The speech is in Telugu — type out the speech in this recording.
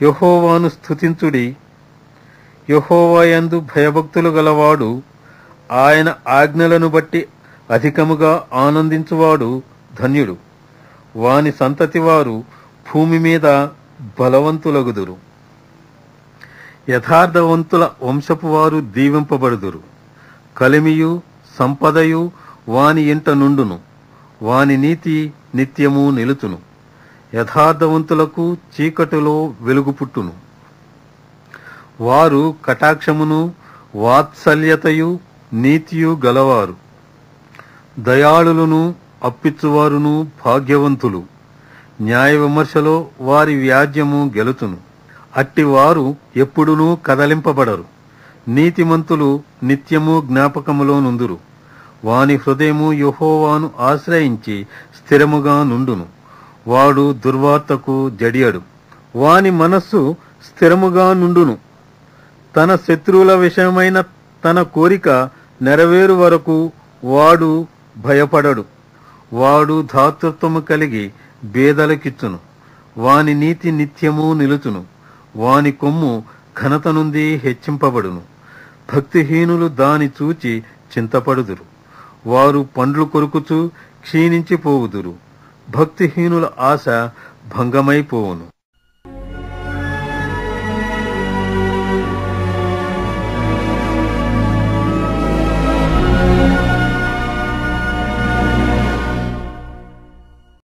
యెహోవాను స్తుతించుడి. యెహోవాయందు భయభక్తులు గలవాడు, ఆయన ఆజ్ఞలను బట్టి అధికముగా ఆనందించువాడు ధన్యుడు. వాని సంతతి వారు భూమి మీద బలవంతులగుదురు. యథార్థవంతుల వంశపు వారు దీవింపబడుదురు. కలిమియు సంపదయు వాని ఇంట నుండును. వాని నీతి నిత్యము నిలుచును. యథార్థవంతులకు చీకటిలో వెలుగు పుట్టును. వారు కటాక్షమును వాత్సల్యతయు నీతియు గలవారు. దయాళులను అప్పిచ్చువారును భాగ్యవంతులు. న్యాయ విమర్శలో వారి వ్యాజ్యము గెలుచును. అట్టివారు ఎప్పుడునూ కదలింపబడరు. నీతిమంతులు నిత్యము జ్ఞాపకములో నుందురు. వాని హృదయము యెహోవాను ఆశ్రయించి స్థిరముగా నుండును. వాడు దుర్వార్తకు జడియడు. వాని మనస్సు స్థిరముగా నుండును. తన శత్రువుల విషయమైన తన కోరిక నెరవేరు వరకు వాడు భయపడడు. వాడు ధాతృత్వము కలిగి బేదలకిచ్చును. వాని నీతి నిత్యము నిలుచును. వాని కొమ్ము ఘనత నుండి హెచ్చింపబడును. భక్తిహీనులు దాని చూచి చింతపడుదురు. వారు పండ్లు కొరుకుచు క్షీణించిపోవుదురు. భక్తిహీనుల ఆశ భంగమైపోవును.